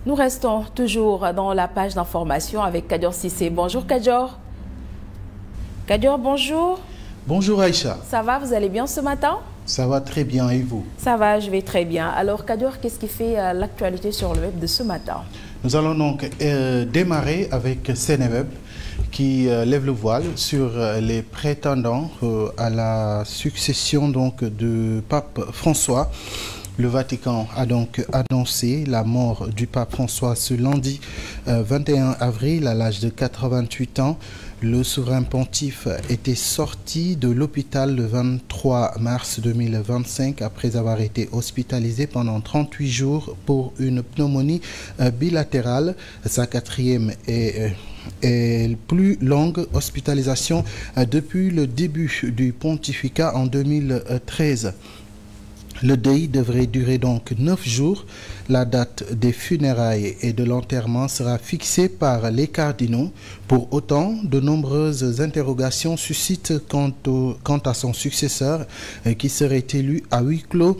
Nous restons toujours dans la page d'information avec Kadior Sissé. Bonjour Kadior. Kadior, bonjour. Bonjour Aïcha. Ça va, vous allez bien ce matin? Ça va très bien et vous? Ça va, je vais très bien. Alors Kadior, qu'est-ce qui fait l'actualité sur le web de ce matin? Nous allons donc démarrer avec Seneweb qui lève le voile sur les prétendants à la succession donc de pape François. Le Vatican a donc annoncé la mort du pape François ce lundi 21 avril à l'âge de 88 ans. Le souverain pontife était sorti de l'hôpital le 23 mars 2025 après avoir été hospitalisé pendant 38 jours pour une pneumonie bilatérale. Sa quatrième et plus longue hospitalisation depuis le début du pontificat en 2013. Le deuil devrait durer donc 9 jours. La date des funérailles et de l'enterrement sera fixée par les cardinaux. Pour autant, de nombreuses interrogations suscitent quant à son successeur qui serait élu à huis clos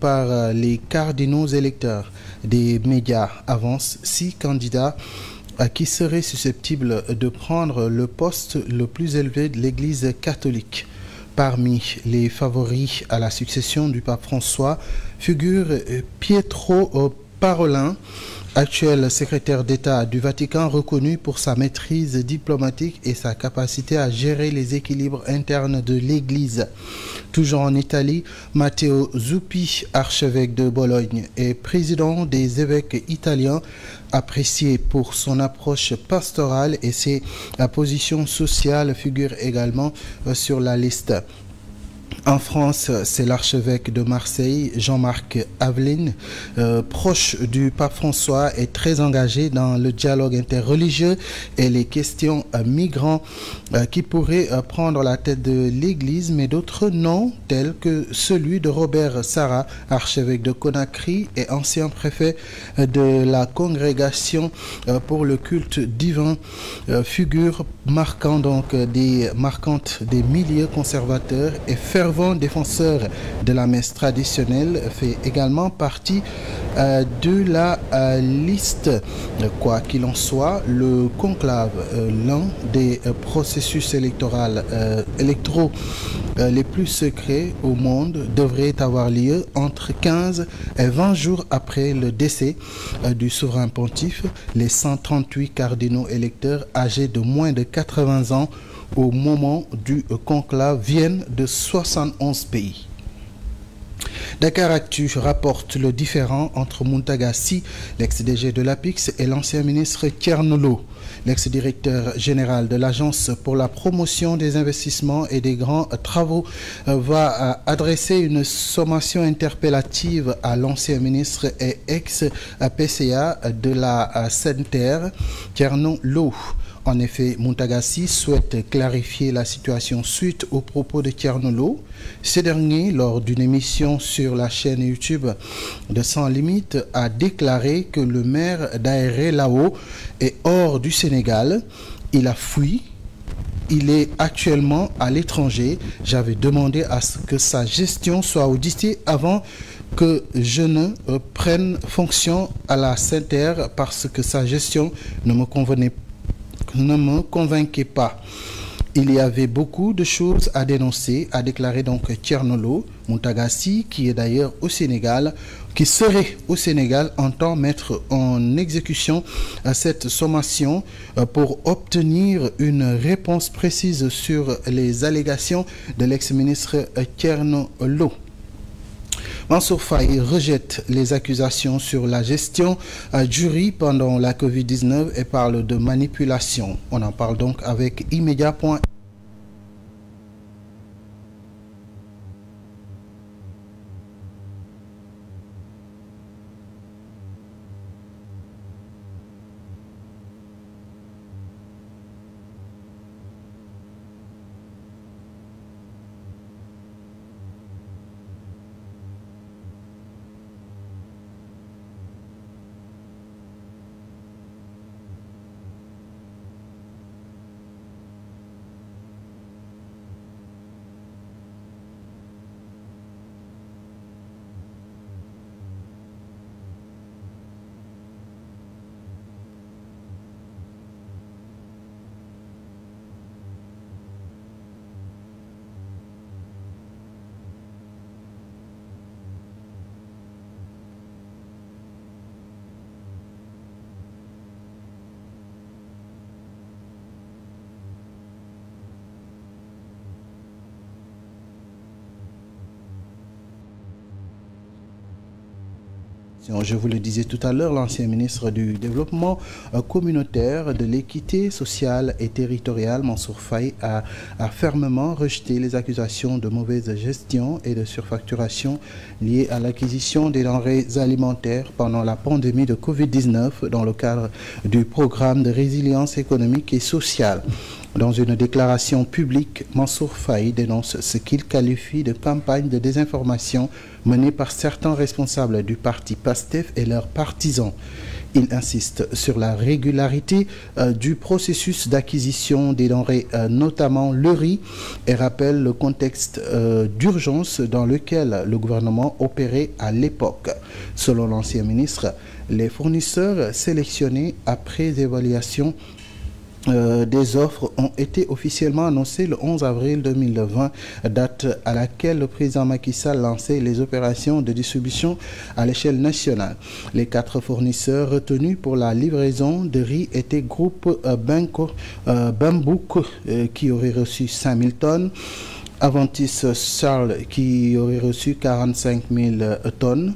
par les cardinaux électeurs. Des médias avancent 6 candidats qui seraient susceptibles de prendre le poste le plus élevé de l'Église catholique. Parmi les favoris à la succession du pape François figure Pietro Parolin, actuel secrétaire d'État du Vatican reconnu pour sa maîtrise diplomatique et sa capacité à gérer les équilibres internes de l'Église. Toujours en Italie, Matteo Zuppi, archevêque de Bologne et président des évêques italiens, apprécié pour son approche pastorale et ses positions sociales, figure également sur la liste. En France, c'est l'archevêque de Marseille, Jean-Marc Aveline, proche du pape François et très engagé dans le dialogue interreligieux et les questions migrants qui pourraient prendre la tête de l'Église, mais d'autres noms tels que celui de Robert Sarah, archevêque de Conakry et ancien préfet de la congrégation pour le culte divin, figure marquante des milieux conservateurs et fervent défenseur de la messe traditionnelle, fait également partie de la liste. Quoi qu'il en soit, le conclave, l'un des processus électoraux les plus secrets au monde, devrait avoir lieu entre 15 et 20 jours après le décès du souverain pontife. Les 138 cardinaux électeurs âgés de moins de 80 ans au moment du conclave viennent de 71 pays. Dakar Actu rapporte le différend entre Mountaga Sy, l'ex-DG de l'APIX, et l'ancien ministre Thierno Lo. L'ex-directeur général de l'Agence pour la promotion des investissements et des grands travaux va adresser une sommation interpellative à l'ancien ministre et ex-PCA de la SENTER, Thierno Lo. En effet, Mountaga Sy souhaite clarifier la situation suite aux propos de Thierno Lo. Ce dernier, lors d'une émission sur la chaîne YouTube de Sans Limite, a déclaré que le maire d'Aéré Lao est hors du Sénégal. Il a fui. Il est actuellement à l'étranger. J'avais demandé à ce que sa gestion soit auditée avant que je ne prenne fonction à la SENTER parce que sa gestion ne me convainquait pas. Il y avait beaucoup de choses à dénoncer, a déclaré donc Thierno Lo. Mountaga Sy, qui est d'ailleurs au Sénégal, qui serait au Sénégal, entend mettre en exécution cette sommation pour obtenir une réponse précise sur les allégations de l'ex-ministre Thierno Lo. Mansour Faye rejette les accusations sur la gestion du riz pendant la Covid-19 et parle de manipulation. On en parle donc avec Immédiat.fr. Je vous le disais tout à l'heure, l'ancien ministre du Développement communautaire, de l'équité sociale et territoriale, Mansour Faye, a fermement rejeté les accusations de mauvaise gestion et de surfacturation liées à l'acquisition des denrées alimentaires pendant la pandémie de Covid-19 dans le cadre du programme de résilience économique et sociale. Dans une déclaration publique, Mansour Faye dénonce ce qu'il qualifie de campagne de désinformation menée par certains responsables du parti PASTEF et leurs partisans. Il insiste sur la régularité du processus d'acquisition des denrées, notamment le riz, et rappelle le contexte d'urgence dans lequel le gouvernement opérait à l'époque. Selon l'ancien ministre, les fournisseurs sélectionnés après évaluation des offres ont été officiellement annoncées le 11 avril 2020, date à laquelle le président Macky Sall lançait les opérations de distribution à l'échelle nationale. Les 4 fournisseurs retenus pour la livraison de riz étaient Groupe Bambouk qui aurait reçu 5000 tonnes, Aventis Charles qui aurait reçu 45 000 tonnes,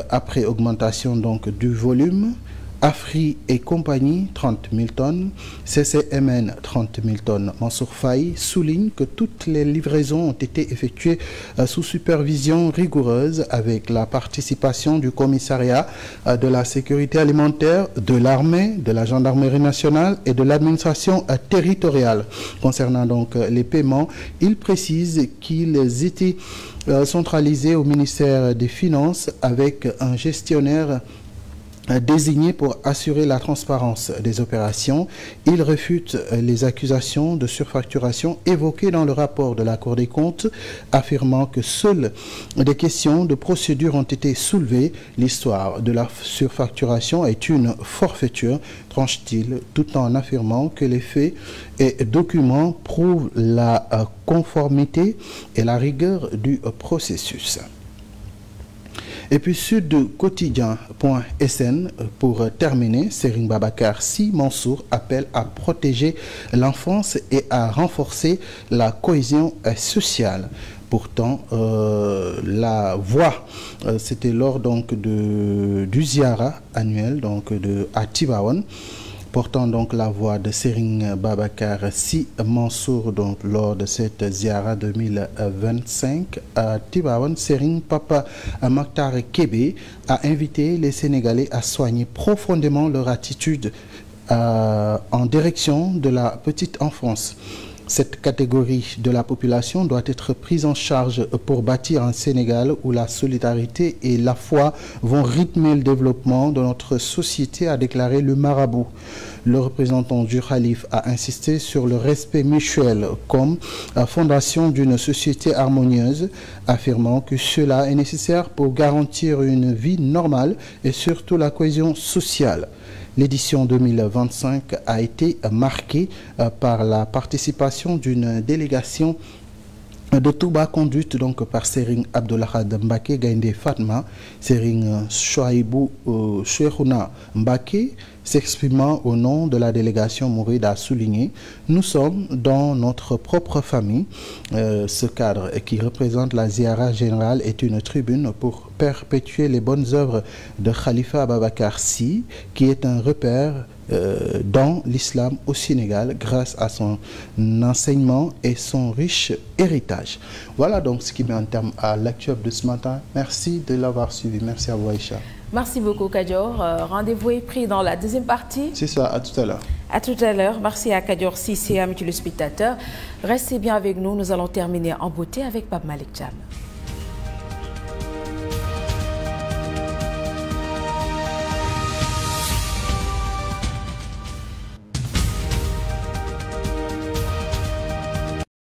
après augmentation donc du volume. Afri et compagnie, 30 000 tonnes, CCMN, 30 000 tonnes. Mansour Faye souligne que toutes les livraisons ont été effectuées sous supervision rigoureuse avec la participation du commissariat de la sécurité alimentaire, de l'armée, de la gendarmerie nationale et de l'administration territoriale. Concernant donc les paiements, il précise qu'ils étaient centralisés au ministère des Finances avec un gestionnaire désigné pour assurer la transparence des opérations. Il réfute les accusations de surfacturation évoquées dans le rapport de la Cour des comptes, affirmant que seules des questions de procédure ont été soulevées. L'histoire de la surfacturation est une forfaiture, tranche-t-il, tout en affirmant que les faits et documents prouvent la conformité et la rigueur du processus. Et puis sudquotidien.sn, pour terminer, Serigne Babacar Sy Mansour appelle à protéger l'enfance et à renforcer la cohésion sociale. Pourtant, la voix, c'était lors donc du ziara annuel donc à Tivaouane, portant donc la voix de Serigne Babacar Sy Mansour donc lors de cette ziara 2025 à Tivaouane. Serigne Papa Makhtar Kébé a invité les Sénégalais à soigner profondément leur attitude en direction de la petite enfance. Cette catégorie de la population doit être prise en charge pour bâtir un Sénégal où la solidarité et la foi vont rythmer le développement de notre société, a déclaré le marabout. Le représentant du Khalif a insisté sur le respect mutuel comme fondation d'une société harmonieuse, affirmant que cela est nécessaire pour garantir une vie normale et surtout la cohésion sociale. L'édition 2025 a été marquée par la participation d'une délégation de Touba conduite donc par Serigne Abdoulahad Mbacké Gaïndé Fatma. Serigne Chouaïbou Cheikhouna Mbacké, s'exprimant au nom de la délégation mouride, a souligné: nous sommes dans notre propre famille. Ce cadre qui représente la ziara générale est une tribune pour perpétuer les bonnes œuvres de Khalifa Ababacar Sy, qui est un repère dans l'islam au Sénégal grâce à son enseignement et son riche héritage. Voilà donc ce qui met en terme à l'actuel de ce matin. Merci de l'avoir suivi. Merci à vous, Aïcha. Merci beaucoup, Kadior. Rendez-vous est pris dans la deuxième partie. C'est ça, à tout à l'heure. À tout à l'heure. Merci à Kadior Cissé, amis téléspectateurs. Restez bien avec nous. Nous allons terminer en beauté avec Pape Malick Thiam.